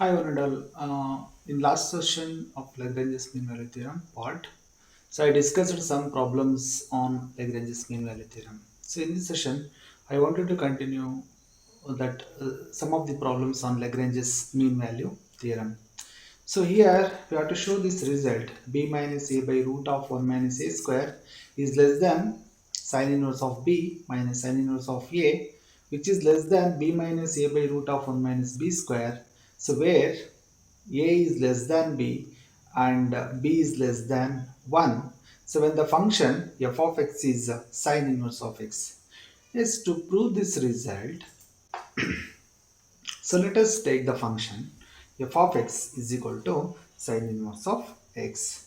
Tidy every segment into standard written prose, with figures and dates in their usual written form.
Hi, one and all. In last session of Lagrange's mean value theorem part, so I discussed some problems on Lagrange's mean value theorem. So in this session, I wanted to continue that some of the problems on Lagrange's mean value theorem. So here we have to show this result: b minus a by root of 1 minus a square is less than sine inverse of b minus sine inverse of a, which is less than b minus a by root of 1 minus b square. So where a is less than b and b is less than 1. So when the function f of x is sine inverse of x. Yes, to prove this result, so let us take the function f of x is equal to sine inverse of x.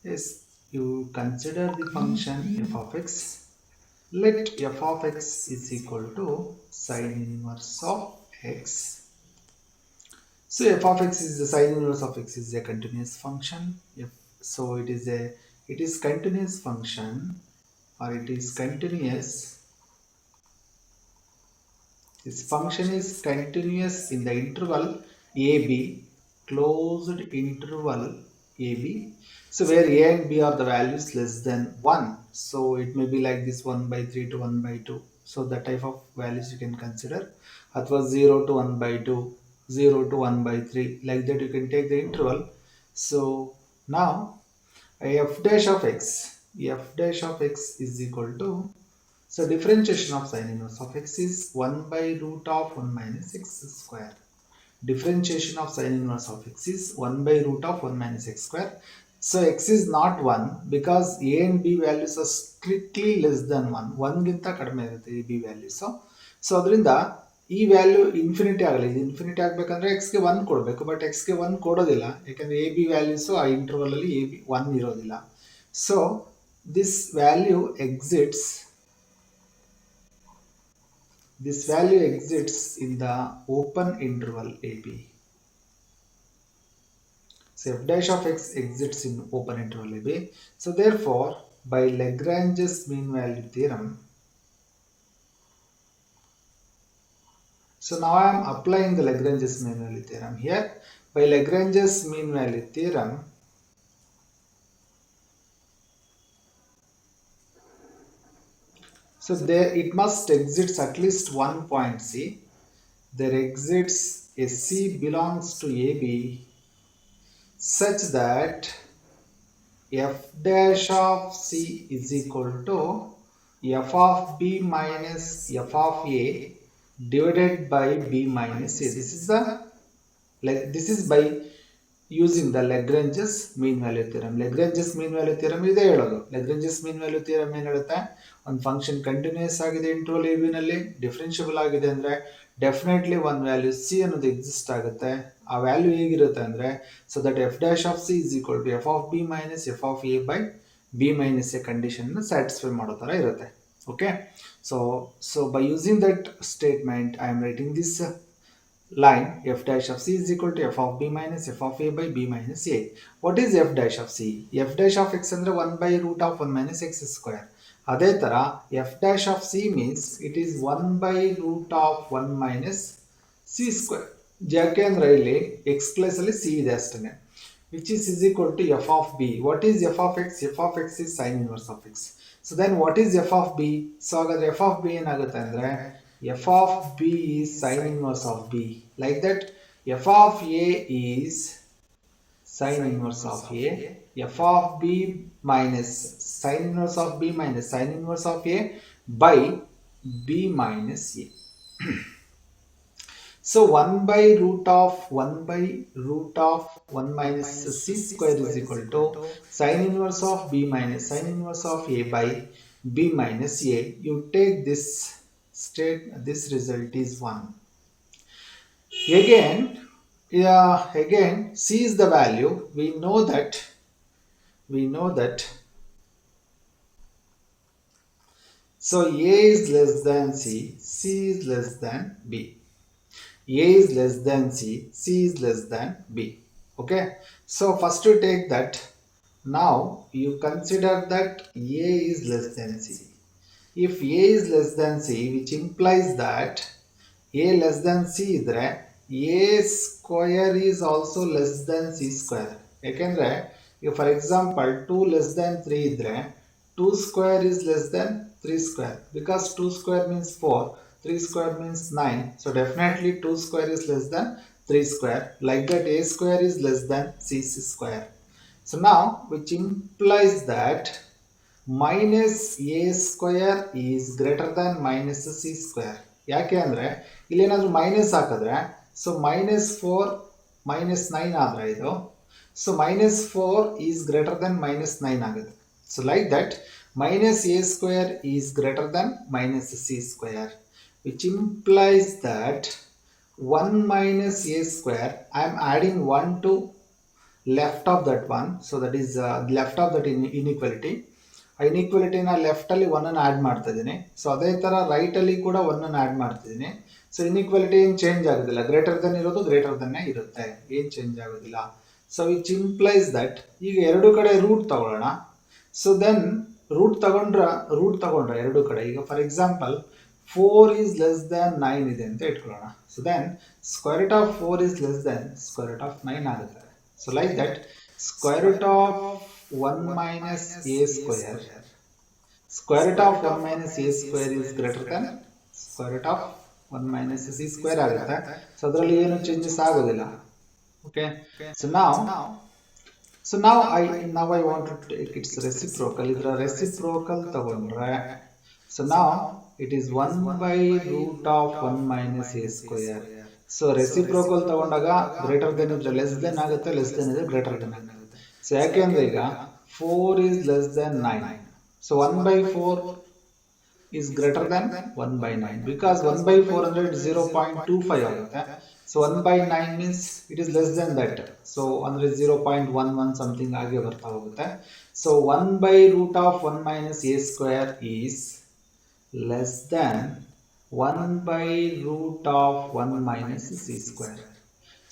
Yes, you consider the function f of x. Let f of x is equal to sine inverse of x. So f of x is the sine inverse of x is a continuous function. So it is continuous function, or it is continuous. This function is continuous in the interval AB, closed interval AB. So where a and b are the values less than 1. So it may be like this 1 by 3 to 1 by 2. So that type of values you can consider. Athwa 0 to 1 by 2, 0 to 1 by 3. Like that you can take the interval. So now f dash of x is equal to, so differentiation of sine inverse of x is 1 by root of 1 minus x square. Differentiation of sine inverse of x is 1 by root of 1 minus x square. So x is not 1 because a and b values are strictly less than 1. 1 ಗಿಂತ ಕಡಿಮೆ ಇರುತ್ತೆ ಈ b values. So ಅದರಿಂದ ಈ value infinity ಆಗಲ್ಲ. ಇದು infinity ಆಗಬೇಕಂದ್ರೆ ಎಕ್ಸ್ಗೆ 1 ಕೊಡಬೇಕು, ಬಟ್ ಎಕ್ಸ್ಗೆ 1 ಕೊಡೋದಿಲ್ಲ ಯಾಕಂದರೆ ಎ ಬಿ ವ್ಯಾಲ್ಯೂಸು ಆ ಇಂಟರ್ವಲಲ್ಲಿ ಎ ಬಿ 1 ಇರೋದಿಲ್ಲ. So this value exits in the open interval AB. So f dash of x exists in open interval AB. So therefore, by Lagrange's mean value theorem, so now I am applying the Lagrange's mean value theorem here. By Lagrange's mean value theorem, so there it must exist at least one point C. There exists a C belongs to AB such that f dash of C is equal to f of b minus f of a divided by b minus a. This is by using the Lagrange's mean value theorem. Lagrange's mean value theorem ಇದೆ ಹೇಳೋದು. Lagrange's mean value theorem ಏನು ಹೇಳುತ್ತೆ? ಒಂದು function continuous ಆಗಿದೆ interval A B ನಲ್ಲಿ, differentiable ಆಗಿದೆ ಅಂದರೆ definitely ಒಂದು ವ್ಯಾಲ್ಯೂ ಸಿ ಅನ್ನೋದು ಎಕ್ಸಿಸ್ಟ್ ಆಗುತ್ತೆ. ಆ ವ್ಯಾಲ್ಯೂ ಹೇಗಿರುತ್ತೆ ಅಂದರೆ, so that f dash of c is equal to f of b minus f of a by b minus a condition satisfy ಮಾಡೋ ಥರ ಇರುತ್ತೆ. Okay, so by using that statement I am writing this line f dash of c is equal to f of b minus f of a by b minus a. What is f dash of c? F dash of x ಅಂದ್ರೆ 1 by root of 1 minus x square. ಅದೇ ತರ f dash of c means it is 1 by root of 1 minus c square. ಯಾಕೆ ಅಂದ್ರೆ ಇಲ್ಲಿ x place ಅಲ್ಲಿ c ಇದೆ ಅಷ್ಟೇ, which is equal to f of b. What is f of x? F of x is sine inverse of x. So then what is f of b? So ಹಾಗಾದ್ರೆ f of b ಏನಾಗುತ್ತೆ ಅಂದ್ರೆ f of b is sine inverse of b. Like that, f of a is sine inverse of a. F of b minus sine inverse of b minus sine inverse of a by b minus a. So 1 by root of 1 minus c square is equal to sine inverse of b minus sine inverse of a by b minus a. You take this result is 1. Again c is the value. We know that so a is less than c is less than b. A is less than c is less than b. Okay, so first to take that, now you consider that a is less than c. If a is less than c, which implies that a less than c idre a square is also less than c square. ಯಾಕೆಂದ್ರೆ ಈಗ for example 2 less than 3 ಇದ್ರೆ 2 square is less than 3 square because 2 square means 4, 3 square means 9. So definitely 2 square is less than 3 square. Like that a square is less than c square. So now which implies that minus a square is greater than minus c square. ಯಾಕೆ ಅಂದರೆ ಇಲ್ಲಿ ಏನಾದರೂ minus ಹಾಕಿದ್ರೆ so -4 -9 ಆದರೆ ಇದು so -4 is greater than -9 ಆಗುತ್ತೆ. So like that minus a square is greater than minus c square, which implies that 1 minus a square, I am adding 1 to left of that one, so that is left of that inequality. ಆ ಇನ್ಇಕ್ವಾಲಿಟಿನ ಲೆಫ್ಟಲ್ಲಿ ಒನ್ನನ್ನು add ಮಾಡ್ತಾ ಇದ್ದೀನಿ. So ಅದೇ ಥರ ರೈಟಲ್ಲಿ ಕೂಡ ಒನ್ನನ್ನು add ಮಾಡ್ತಿದ್ದೀನಿ. So inequality ಏನು change ಆಗೋದಿಲ್ಲ, greater than ಇರೋದು ಗ್ರೇಟರ್ ದೆನ್ನೇ ಇರುತ್ತೆ, ಏನು ಚೇಂಜ್ ಆಗೋದಿಲ್ಲ. ಸೊ ವಿಚ್ ಇಂಪ್ಲೈಸ್ ದಟ್ ಈಗ ಎರಡು ಕಡೆ ರೂಟ್ ತಗೊಳ್ಳೋಣ. ಸೊ ದೆನ್ ರೂಟ್ ತಗೊಂಡ್ರೆ ಎರಡು ಕಡೆ ಈಗ for example 4 is less than 9 ಇದೆ ಅಂತ ಇಟ್ಕೊಳ್ಳೋಣ. So then square root of 4 is less than square root of 9 ಆಗುತ್ತೆ. So like that square root of 1 minus a square, square root of 1 minus a square is greater than square root of 1 minus c square ಆಗುತ್ತೆ. So ಅದರಲ್ಲಿ ಏನು changes ಆಗೋದಿಲ್ಲ. Okay, so now I want to take its reciprocal. ಇದರ reciprocal ತಗೊಂಡ್ರೆ so now it is 1 by root of 1 minus a square. So reciprocal ತಗೊಂಡಾಗ greater than ಇದ್ರೆ less than ಆಗುತ್ತೆ, less than ಇದ್ರೆ ಗ್ರೇಟರ್ ದೆನ್ ಆಗುತ್ತೆ. So ಯಾಕೆಂದ್ರೆ ಈಗ 4 is less than 9. So 1 by 4 is greater than 1 by 9 because 1 by 4 ಅಂದ್ರೆ 0.25 ಆಗುತ್ತೆ. So 1 by 9 means it is less than that. So ಅಂದ್ರೆ 0.11 something ಆಗಿ ಬರ್ತಾ ಹೋಗುತ್ತೆ. So 1 by root of 1 minus a square is less than 1 by root of 1 minus c square.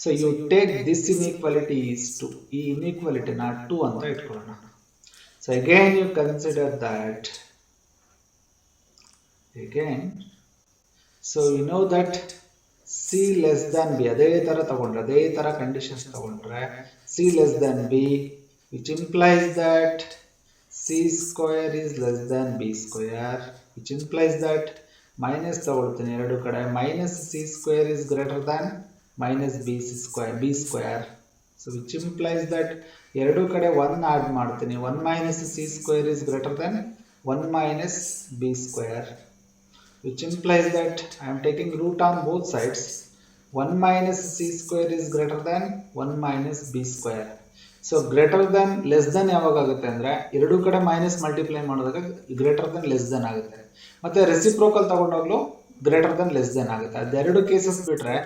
So you take this inequality is 2. ಈ inequality ನ 2 ಅಂತ ಇಟ್ಕೊಳ್ಳೋಣ. So again you consider that. Again, so you know that c less than b, ಅದೇ ತರ ತಗೊಂಡ್ರೆ, ಅದೇ ತರ conditions ತಗೊಂಡ್ರೆ c less than b, which implies that c square is less than b square, which implies that minus ತಗೊಳ್ತೀನಿ ಎರಡು ಕಡೆ, minus C square is greater than minus B square. So which implies that ಎರಡು ಕಡೆ 1 add ಮಾಡ್ತೀನಿ, 1 minus C square is greater than 1 minus B square, which implies that I am taking root on both sides. 1 minus C square is greater than 1 minus B square. So greater than less than ಯಾವಾಗ ಆಗುತ್ತೆ ಅಂದರೆ ಎರಡು ಕಡೆ minus multiply ಮಾಡಿದಾಗ greater than less than ಆಗುತ್ತೆ. ಮತ್ತೆ reciprocal ತಗೊಂಡೋಗ್ಲು greater than less than ಆಗುತ್ತೆ. ಅದೆರಡು ಕೇಸಸ್ ಬಿಟ್ರೆ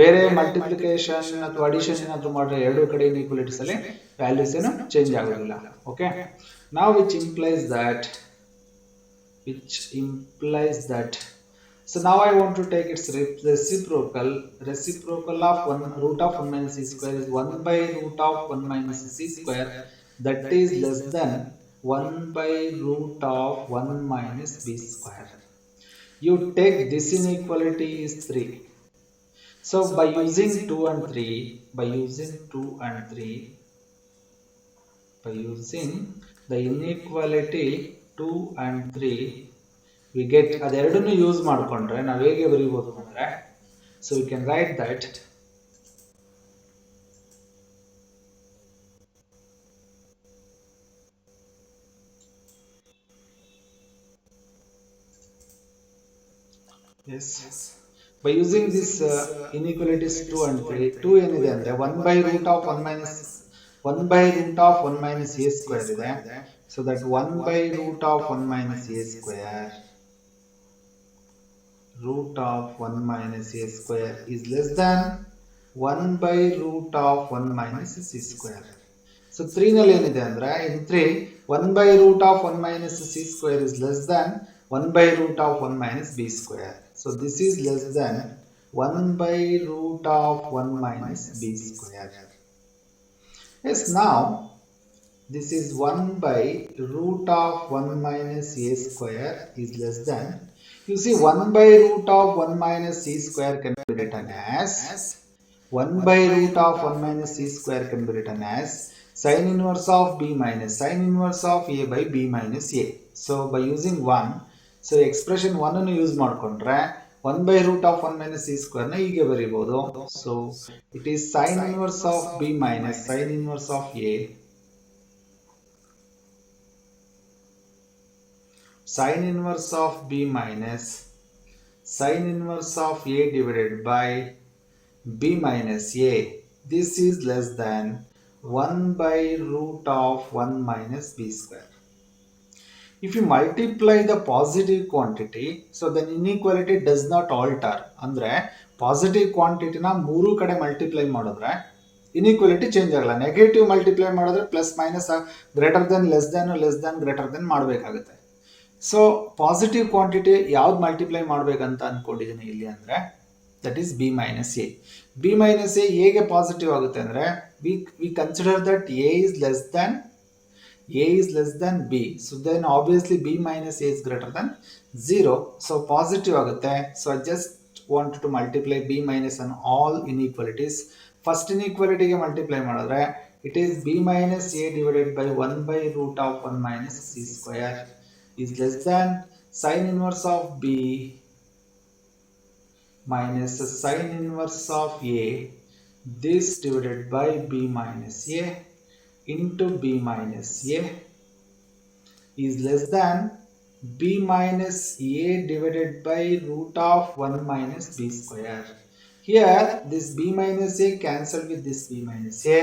ಬೇರೆ ಮಲ್ಟಿಪ್ಲಿಕೇಶನ್ ಅಥವಾ ಅಡಿಷನ್ ಏನಾದರೂ ಮಾಡಿದ್ರೆ ಎರಡು ಕಡೆ ಇನ್ಇಕ್ವಾಲಿಟೀಸ್ ಅಲ್ಲಿ ವ್ಯಾಲ್ಯೂಸ್ ಏನು ಚೇಂಜ್ ಆಗೋದಿಲ್ಲ. ಓಕೆ, ನಾವು which implies that so now I want to take its reciprocal of 1 root of 1 minus c square is 1 by root of 1 minus c square, that is less than 1 by root of 1 minus b square. You take this inequality is 3. So by using 2 and 3, by using the inequality 2 and 3, we get ಅದೆರಡನ್ನು use ಮಾಡಿಕೊಂಡ್ರೆ ನಾವು ಹೇಗೆ ಬರೀಬಹುದು ಅಂದರೆ, so we can write that by using this inequalities 2 and 3, 2 ಏನಿದೆ ಅಂದರೆ 1 by root of 1 minus a square ಇದೆ. So that 1 by root of 1 minus a square, root of 1 minus a square is less than 1 by root of 1 minus c square. So 3 ನಲ್ಲಿ ಏನಿದೆ ಅಂದ್ರೆ in 3 1 by root of 1 minus c square is less than 1 by root of 1 minus b square. So this is less than 1 by root of 1 minus b square. Yes, now this is 1 by root of 1 minus a square is less than, you see 1 by root of 1 minus c square can be written as 1 by root of 1 minus c square can be written as sin inverse of b minus sin inverse of a by b minus a. So by using 1, so expression 1 ಅನ್ನು use ಮಾಡಿಕೊಂಡ್ರೆ 1 by root of 1 minus c square ನ ಹೀಗೆ ಬರೀಬಹುದು. So it is sin inverse of b minus sin inverse of a sin inverse of b minus sin inverse of a divided by b minus a. This is less than 1 by root of 1 minus b square. If you multiply the positive quantity, so then inequality does not alter. ಅಂದ್ರೆ positive ಕ್ವಾಂಟಿಟಿನ ಮೂರು ಕಡೆ multiply ಮಾಡಿದ್ರೆ inequality change ಆಗಲ್ಲ. Negative multiply ಮಾಡಿದ್ರೆ plus minus greater than less then greater than ಮಾಡಬೇಕಾಗುತ್ತೆ. So positive quantity ಯಾವ್ದು multiply ಮಾಡಬೇಕಂತ ಅನ್ಕೊಂಡಿದ್ದೀನಿ ಇಲ್ಲಿ ಅಂದರೆ that is B minus A. B minus A ಹೇಗೆ ಪಾಸಿಟಿವ್ ಆಗುತ್ತೆ ಅಂದರೆ we consider that A is less than b, so then obviously b minus a is greater than 0, so positive ಆಗುತ್ತೆ. So I just wanted to multiply b minus on all inequalities. First inequality ಗೆ multiply ಮಾಡಿದ್ರೆ it is b minus a divided by 1 by root of 1 minus c square is less than sin inverse of b minus sin inverse of a, this divided by b minus a into b minus a is less than b minus a divided by root of 1 minus b square. Here this b minus a cancelled with this b minus a.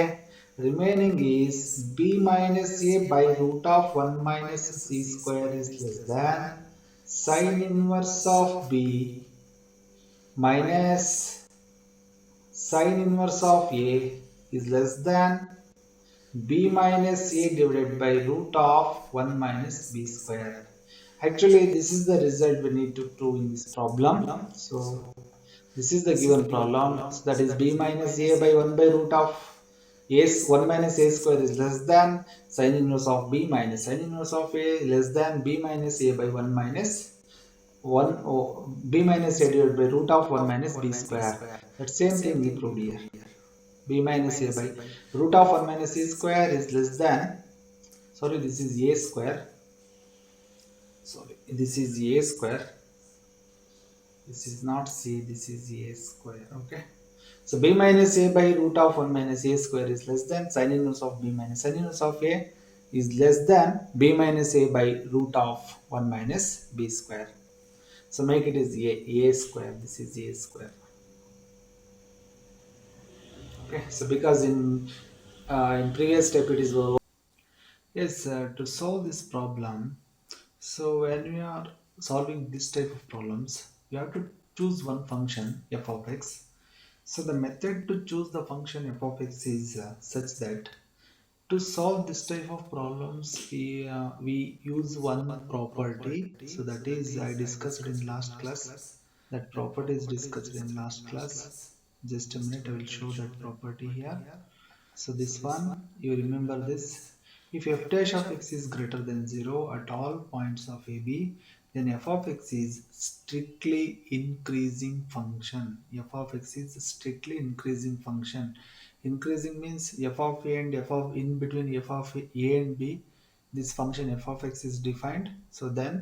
Remaining is b minus a by root of 1 minus c square is less than sin inverse of b minus sin inverse of a is less than b minus a divided by root of 1 minus b square. Actually this is the result we need to prove in this problem. So this is the given problem, so that is b minus a by 1 by root of a 1 minus a square is less than sin inverse of b minus sin inverse of a less than b minus a by 1 minus 1 b minus a divided by root of 1 minus b square. That same thing we proved here. b minus a by root of 1 minus c square is less than, sorry, this is a square, this is a square, this is not c, this is a square. Okay, so b minus a by root of 1 minus a square is less than sin inverse of b minus sin inverse of a is less than b minus a by root of 1 minus b square. So make it is a square, this is a square. Okay, so because in previous step it is yes, to solve this problem, so when we are solving this type of problems, you have to choose one function f of x. So the method to choose the function f of x is such that to solve this type of problems we use one property. So that is I discussed in last class. That property is discussed in last class. Just a minute, I will show that property here. So this one, you remember this. If f dash of x is greater than 0 at all points of AB, then f of x is strictly increasing function. F of x is strictly increasing function. Increasing means f of a and f of in between f of a and b, this function f of x is defined. So then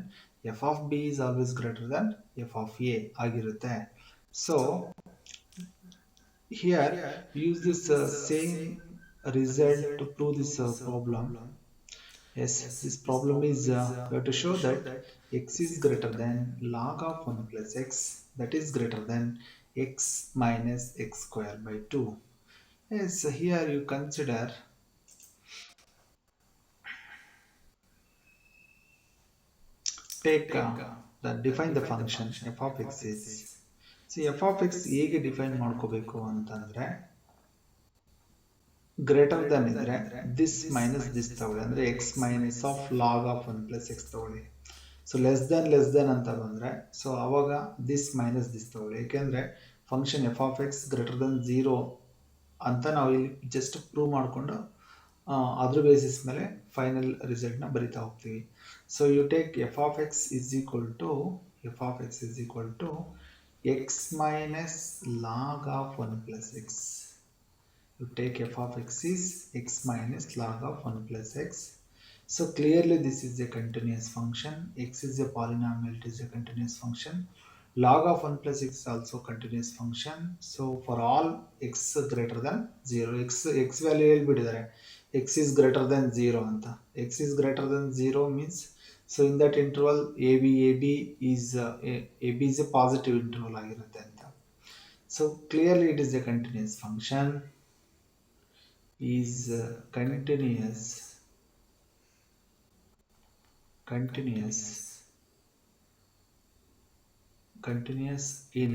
f of b is always greater than f of a ಆಗಿರುತ್ತೆ. So here we use this same result to prove this problem. Yes, this problem is we have to show that x is greater than log of 1 plus x, that is greater than x minus x square by 2. Yes, here you consider take define the function f of x is, see f of x ಹೇಗೆ define ಮಾಡ್ಕೋಬೇಕು ಅಂತಂದ್ರೆ greater than ಇದ್ರೆ this minus this ತಗೊಳ್ಳಿ, ಅಂದ್ರೆ X minus of log of 1 plus X ತಗೊಳ್ಳಿ. So less than ಅಂತ ಬಂದ್ರೆ so ಅವಾಗ ದಿಸ್ ಮೈನಸ್ ದಿಸ್ ತಗೊಳ್ಳಿ, ಏಕೆಂದ್ರೆ function F of X greater than 0 ಅಂತ ನಾವು ಇಲ್ಲಿ ಜಸ್ಟ್ ಪ್ರೂವ್ ಮಾಡಿಕೊಂಡು ಅದ್ರ ಬೇಸಿಸ್ ಮೇಲೆ ಫೈನಲ್ ರಿಸಲ್ಟ್ನ ಬರಿತಾ ಹೋಗ್ತೀವಿ. So you take F of X is equal to x minus log of 1 plus x. You take f of x is x minus log of 1 plus x. So clearly this is a continuous function. X is a polynomial, it is a continuous function. Log of 1 plus x is also continuous function. So for all x greater than 0, x value ಹೇಳ್ಬಿಟ್ಟಿದ್ದಾರೆ. X is greater than 0 ಅಂತ. X is greater than 0 means, so in that interval AB is AB is a positive interval ಆಗಿರುತ್ತೆ ಅಂತ. So clearly it is a continuous function, is continuous in,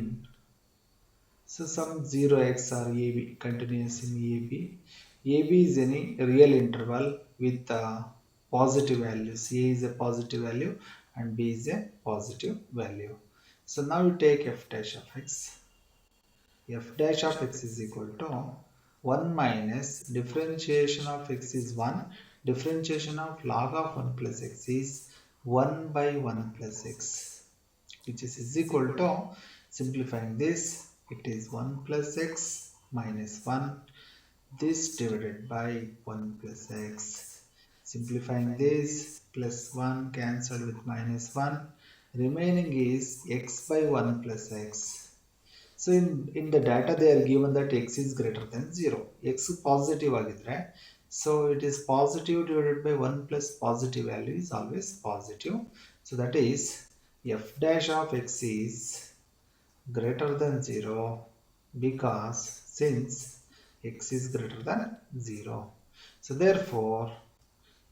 so some 0x or AB, continuous in AB. AB is any real interval with positive values. A is a positive value and B is a positive value. So now you take f dash of x. F dash of x is equal to 1 minus differentiation of x is 1, differentiation of log of 1 plus x is 1 by 1 plus x, which is equal to, simplifying this, it is 1 plus x minus 1, this divided by 1 plus x. Simplifying this, plus 1 cancelled with minus 1, remaining is x by 1 plus x. So in the data they are given that x is greater than 0. X positive agidre, so it is positive divided by 1 plus positive value is always positive. So that is f dash of x is greater than 0 because since x is greater than 0. So therefore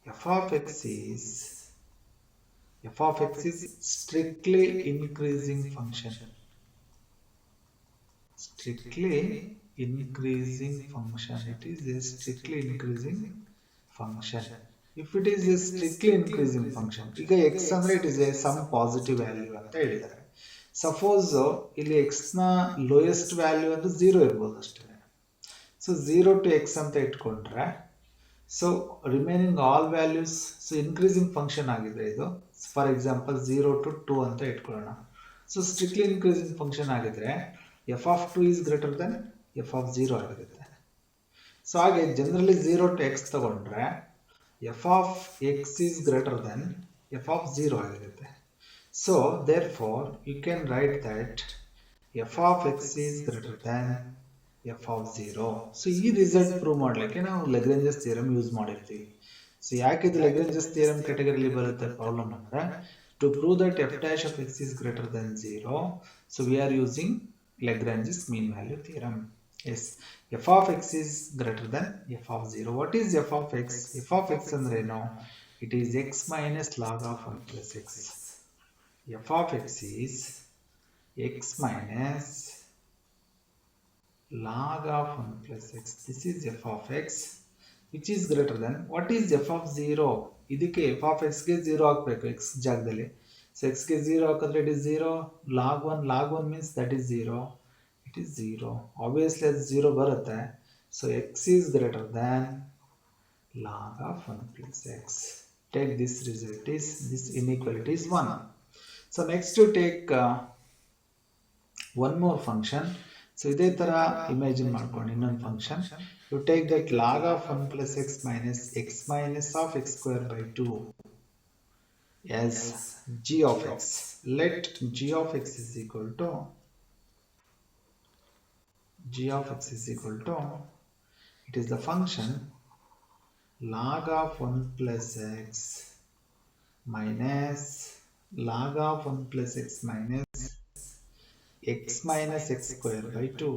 f of x is strictly increasing function. Strictly increasing function. It is a strictly increasing function. If it is a strictly increasing function, ಈಗ x ಅಂದ್ರೆ it is a some positive value ಅಂತ ಹೇಳಿದ್ದಾರೆ. Suppose ಇಲ್ಲಿ x ನ lowest value ಅಂದ್ರೆ 0 ಇರ್ಬೋದು ಅಷ್ಟೇ. So 0 to x ಅಂತ ಇಟ್ಕೊಂಡ್ರೆ, so remaining all values, so increasing function ಆಗಿದೆ ಇದು. ಫಾರ್ ಎಕ್ಸಾಂಪಲ್ 0 to 2 ಅಂತ ಇಟ್ಕೊಳ್ಳೋಣ. ಸೊ ಸ್ಟ್ರಿಕ್ಟ್ಲಿ ಇನ್ಕ್ರೀಸಿಂಗ್ ಫಂಕ್ಷನ್ ಆಗಿದ್ರೆ f of 2 is greater than f of 0 ಆಗಿರುತ್ತೆ. ಸೊ ಹಾಗೆ ಜನರಲಿ 0 to x ತಗೊಂಡ್ರೆ f of x is greater than f of 0 ಆಗಿರುತ್ತೆ. So therefore you can write that f of x is greater than f of 0. So ಈ result prove ಮಾಡಲಿಕ್ಕೆ ನಾವು ಲೆಗ್ರೇಂಜಸ್ theorem use ಮಾಡಿರ್ತೀವಿ. So ಯಾಕೆ ಇದು ಲೆಗ್ರೇಂಜಸ್ theorem ಕ್ಯಾಟಗರಿಲಿ ಬರುತ್ತೆ problem ಅಂದ್ರೆ, to prove that f dash of x is greater than 0, so we are using Lagrange's mean value theorem. Yes, f of x is greater than f of 0. What is f of x? F of x andre no, it is x minus log of 1 plus x. F of x is x minus log of 1 plus x. This is f of x, which is greater than, what is f of 0? ಇದಕ್ಕೆ f of x ಗೆ 0 ಹಾಕಬೇಕು x ಜಾಗದಲ್ಲಿ. So x ಗೆ 0 ಹಾಕಿದ್ರೆ it is 0, log 1 means that is 0, it is 0. Obviously ಅದು 0 ಬರುತ್ತೆ. So x is greater than log of 1 plus x. Take this result is, this inequality is 1. So next you take one more function. So ಇದೇ ತರ imagine ಮಾಡ್ಕೊಂಡು ಇನ್ನೊಂದು function. You take that log of 1 plus x minus x minus of x square by 2 as g of x. Let g of x is equal to it is the function log of 1 plus x minus log of 1 plus x minus x minus x square by 2,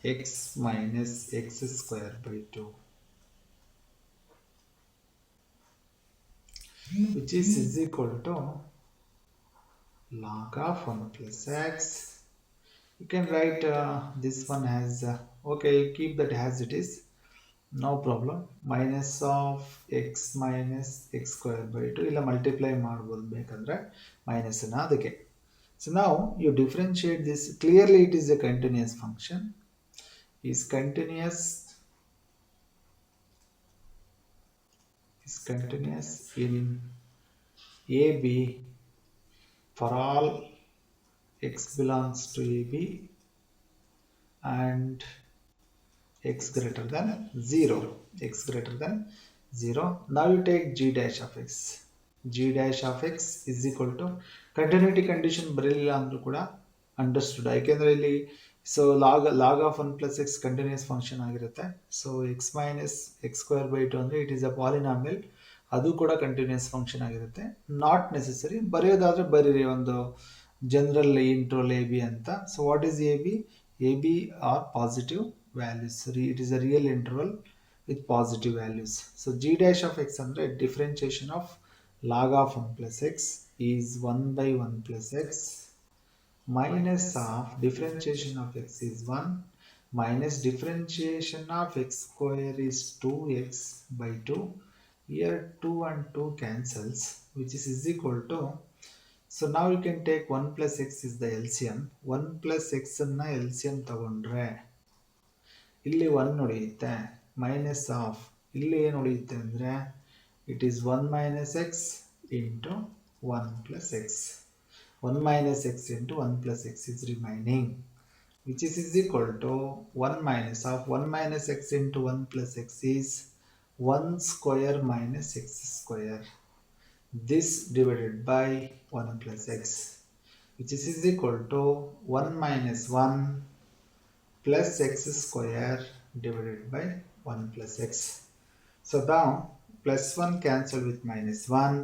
x minus x square by 2, which is equal to log of 1 plus x. You can write this one as okay, keep that as it is, no problem, minus of x minus x square by 2 ಇಲ್ಲ multiply ಮಾಡ್ಬೋದು ಬೇಕಂದ್ರೆ minus ನ ಅದಕ್ಕೆ. So now you differentiate this. Clearly it is a continuous function, is continuous in AB for all x belongs to AB and x greater than 0, x greater than 0. Now you take g dash of x. G dash of x is equal to continuity condition ಬರಲಿಲ್ಲ ಅಂದ್ರೂ ಕೂಡ understood, ಯಾಕೆಂದ್ರೆ ಇಲ್ಲಿ so log of 1 plus x continuous function ಆಗಿರುತ್ತೆ. So x minus x square by two ಅಂದರೆ it is a polynomial, ಅದು ಕೂಡ continuous function ಆಗಿರುತ್ತೆ. ನಾಟ್ ನೆಸೆಸರಿ, ಬರೆಯೋದಾದ್ರೆ ಬರೀರಿ ಒಂದು ಜನರಲ್ ಇಂಟ್ರೋಲ್ ಎ ಬಿ ಅಂತ. So what is A B? A B are positive values. So it is a real interval with positive values. So g dash of x under differentiation of log of 1 plus x is 1 by 1 plus x minus of differentiation of x is 1 minus differentiation of x square is 2x by 2. Here 2 and 2 cancels, which is equal to, so now you can take 1 plus x is the LCM. 1 plus x na LCM ತಗೊಂಡ್ರೆ ಇಲ್ಲಿ 1 ಉಳಿಯುತ್ತೆ, minus of ಇಲ್ಲಿ ಏನು ಉಳಿಯುತ್ತೆ ಅಂದರೆ it is 1 minus X into 1 plus X. 1 minus X into 1 plus X is remaining, which is equal to 1 minus of 1 minus X into 1 plus X is 1 square minus X square. This divided by 1 plus x, which is equal to 1 minus 1 plus x square divided by 1 plus x. So now plus 1 cancel with minus 1.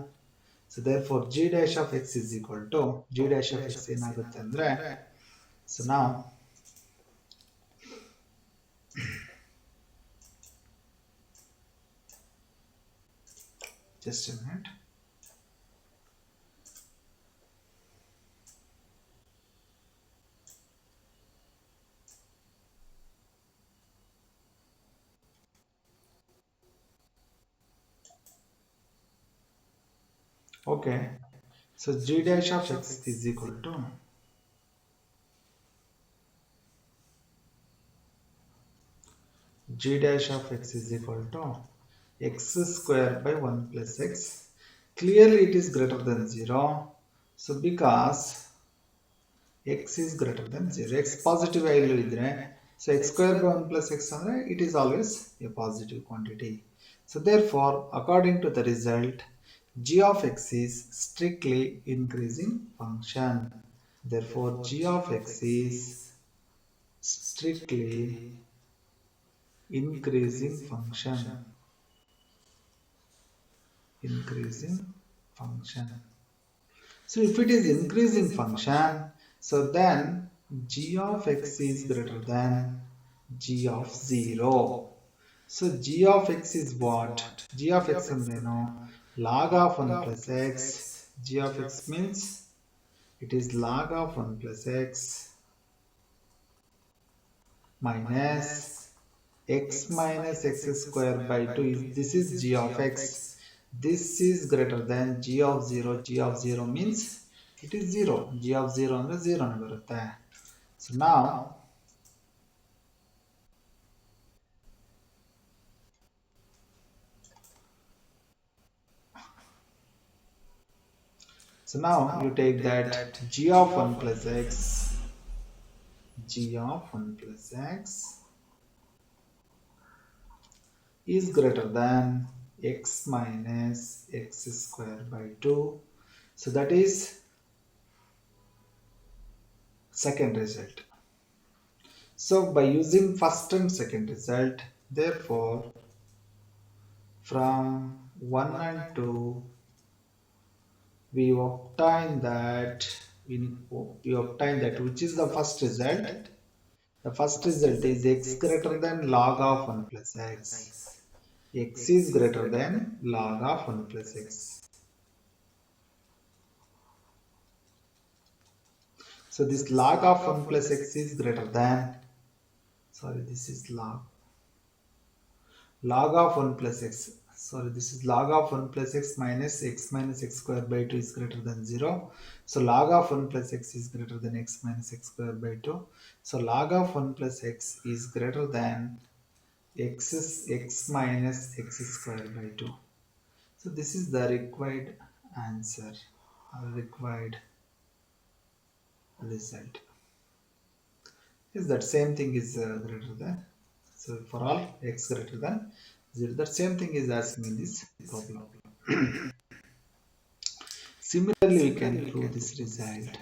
So therefore g dash of x is equal to, g dash of x ಏನಾಗುತ್ತೆ ಅಂದ್ರೆ, so now just a minute. Okay, so g dash of x is equal to g dash of x is equal to x square by 1 plus x. Clearly it is greater than 0. So because x is greater than 0, x positive value idre, so x square by 1 plus x andre it is always a positive quantity. So therefore according to the result, g of x is strictly increasing function. Therefore g of x is strictly increasing function. Increasing function. So if it is increasing function, so then g of x is greater than g of 0. So g of x is what? G of x andreno log of 1 plus x. G of x means it is log of 1 plus x minus x minus x square by 2 is, this is g of x. This is greater than g of 0. G of 0 means it is 0. G of 0 ಅಂದರೆ 0 ನೇ ಬರುತ್ತೆ. So now you take that g of 1 plus x, g of 1 plus x is greater than x minus x square by 2. So that is second result. So by using first and second result, therefore from 1 and 2 we obtain that which is the first result. The first result is x greater than log of 1 plus x. X is greater than log of 1 plus x. So this log of 1 plus x is greater than, sorry, this is log of 1 plus x. Sorry, this is log of 1 plus x minus x square by 2 is greater than 0. So log of 1 plus x is greater than x minus x square by 2. So log of 1 plus x is greater than x minus x square by 2. So this is the required answer, or required result. Is that same thing is greater than, so for all x greater than 0, that same thing is asking in this problem. Similarly we can prove this result.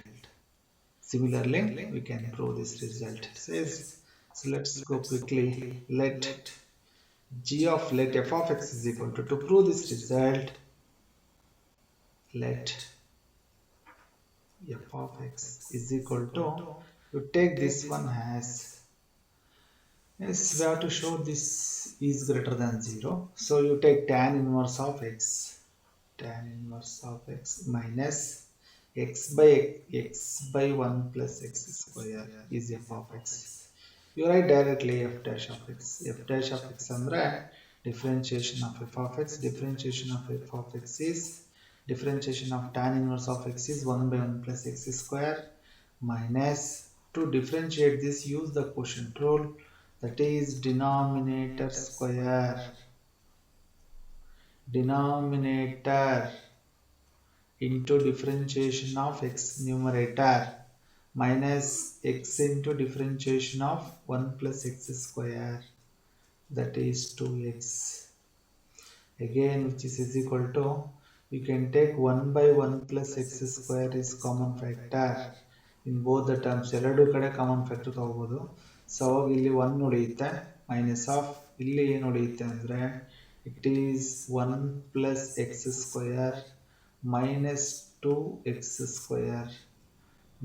Similarly we can prove this result. Says, so let's go quickly. Let let f of x is equal to prove this result, let f of x is equal to, you take this one as, yes, we have to show this is greater than 0. So you take tan inverse of x, tan inverse of x minus x by 1 plus x square is f of x. You write directly f dash of x. F dash of x andre differentiation of f of x. Differentiation of f of x is, differentiation of tan inverse of x is 1 by 1 plus x square minus, to differentiate this use the quotient rule, that is denominator square, denominator into differentiation of x numerator minus x into differentiation of 1 plus x square, that is 2x. Again which is equal to, you can take 1 by 1 plus x square is common factor in both the terms, ಎರಡು ಕಡೆ common factor ತಗೋಬಹುದು. So ಅವಾಗ ಇಲ್ಲಿ 1 ಉಳಿಯುತ್ತೆ, minus of ಇಲ್ಲಿ ಏನು ಉಳಿಯುತ್ತೆ ಅಂದರೆ, it is 1 plus X square minus 2x square,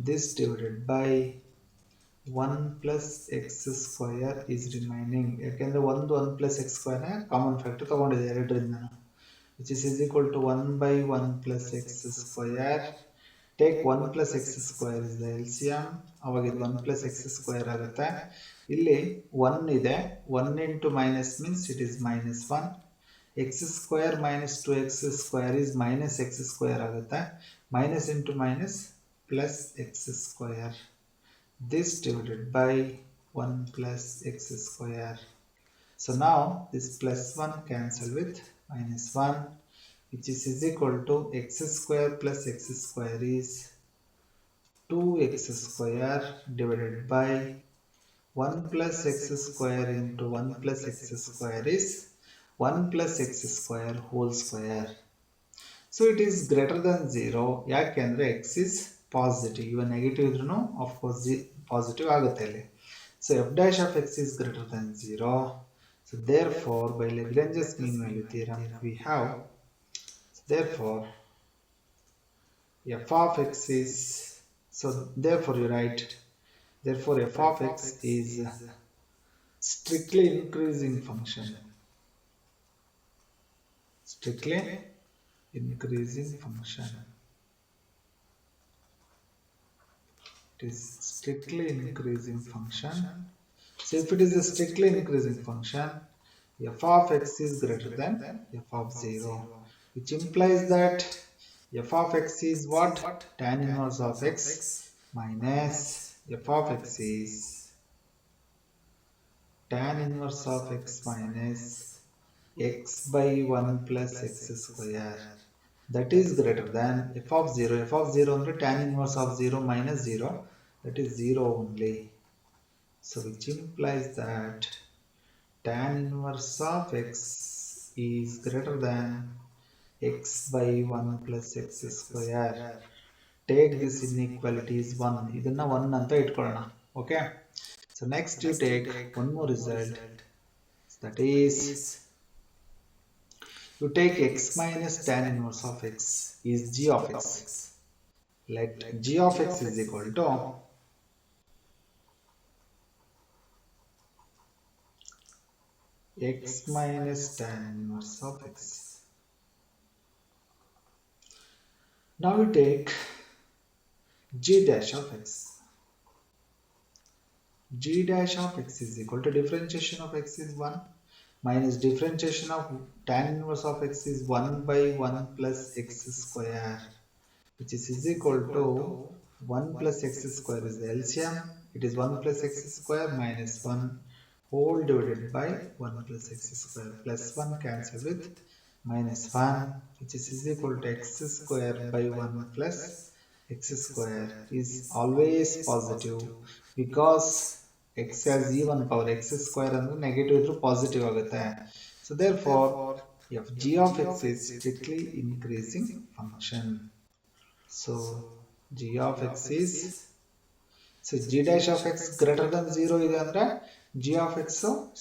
this divided by 1 plus x square is remaining. ಯಾಕೆಂದರೆ 1 plus x square common factor ತಗೊಂಡಿದೆ ಎರಡರಿಂದ, which is equal to 1 by 1 plus x square. Take 1 plus x square is the LCM. ಅವಾಗ ಇದು 1 plus x square ಆಗುತ್ತೆ. ಇಲ್ಲಿ 1 ಇದೆ, 1 into minus means it is minus 1. x square minus 2x square is minus x square ಆಗುತ್ತೆ. Minus into minus plus x square. This divided by 1 plus x square. So now this plus 1 cancel with minus 1, which is equal to x square plus x square is 2x square divided by 1 plus x square into 1 plus x square is 1 plus x square whole square. So it is greater than 0. ಯಾಕೆಂದರೆ x is positive. Even negative ಇದ್ರೂ of course positive ಆಗುತ್ತೆ ಇಲ್ಲಿ. So f dash of x is greater than 0. So therefore by Lagrange's mean value theorem we have, therefore f of x is, so therefore you write, therefore f of x is strictly increasing function, strictly increasing function. It is strictly increasing function. So if it is a strictly increasing function, f of x is greater than f of 0, which implies that f of x is what? Tan inverse of x minus f of x is tan inverse of x minus x by 1 plus x square, that is greater than f of 0. F of 0 under tan inverse of 0 minus 0, that is 0 only. So which implies that tan inverse of x is greater than x by 1 plus x square. Take this inequality is 1. ಇದನ್ನ 1 ಅಂತ ಇಟ್ಕೊಳ್ಳೋಣ. Okay. So next you take one more result, that is you take x minus tan inverse of x is g of x. Let g of x is equal to x minus tan inverse of x. Now we take g dash of x. G dash of x is equal to differentiation of x is 1 minus differentiation of tan inverse of x is 1 by 1 plus x square, which is equal to 1 plus x square is the LCM. It is 1 plus x square minus 1 whole divided by 1 plus x square. Plus 1 cancel with minus 1, which is equal to x square by 1 plus x square is always positive because x has even power. X square ಅಂದ್ರೆ negative ಇದ್ರೂ positive ಆಗುತ್ತೆ. So therefore f g of x is strictly increasing function. So g of x is, so g dash of x greater than 0 ಇದೆ ಅಂದ್ರೆ g of x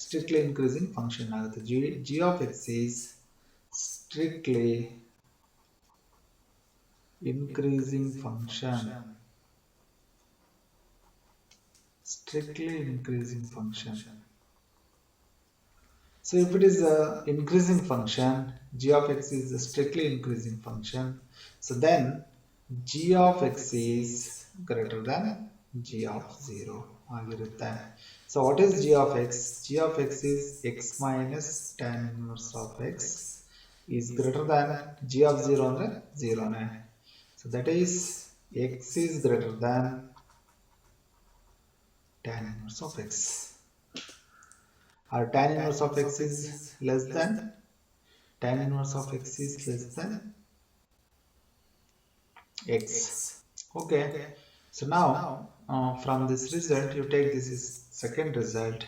strictly increasing function ಆಗುತ್ತೆ. g of x is strictly increasing function. Strictly increasing function. So if it is a increasing function, g of x is a strictly increasing function. So then g of x is greater than g of 0 ಆಗಿರುತ್ತೆ. So what is g of x? g of x is x minus tan inverse of x is greater than g of 0 ಅಂದ್ರೆ 0 ನೇ. So that is x is greater than tan inverse of x. Or tan inverse of x is less than, tan inverse of x is less than x. Okay, so now from this result you take this is second result,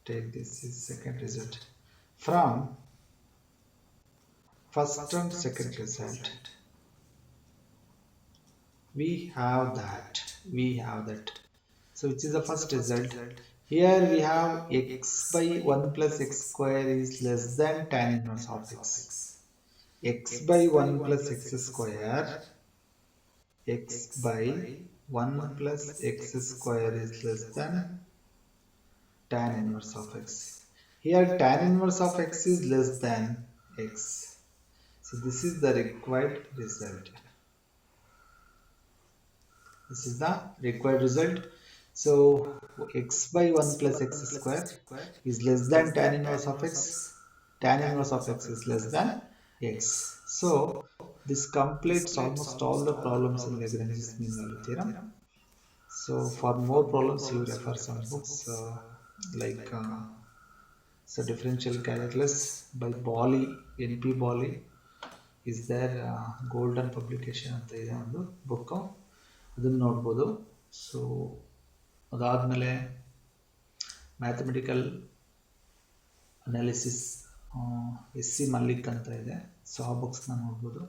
take this is second result. From first and second result we have that, so which is the first result? Here we have x by 1 plus x square is less than tan inverse of x. X by 1 plus x square, x by 1 plus x square is less than tan inverse of x. Here tan inverse of x is less than x. So this is the required result. This is the required result. So x by 1 plus x square is less than tan inverse of x. Tan inverse of x is less than x. So this completes almost all the problems in Lagrange's mean value theorem. So for more problems you refer some books like so differential calculus by Bolly, NP Bolly is there, golden publication ಅಂತ ಇದೆ ಒಂದು book, ಅದನ್ನು ನೋಡ್ಬೋದು. So ಅದಾದಮೇಲೆ mathematical analysis SC Malik ಅಂತ ಇದೆ, so ಆ ಬುಕ್ಸ್ನ ನೋಡ್ಬೋದು.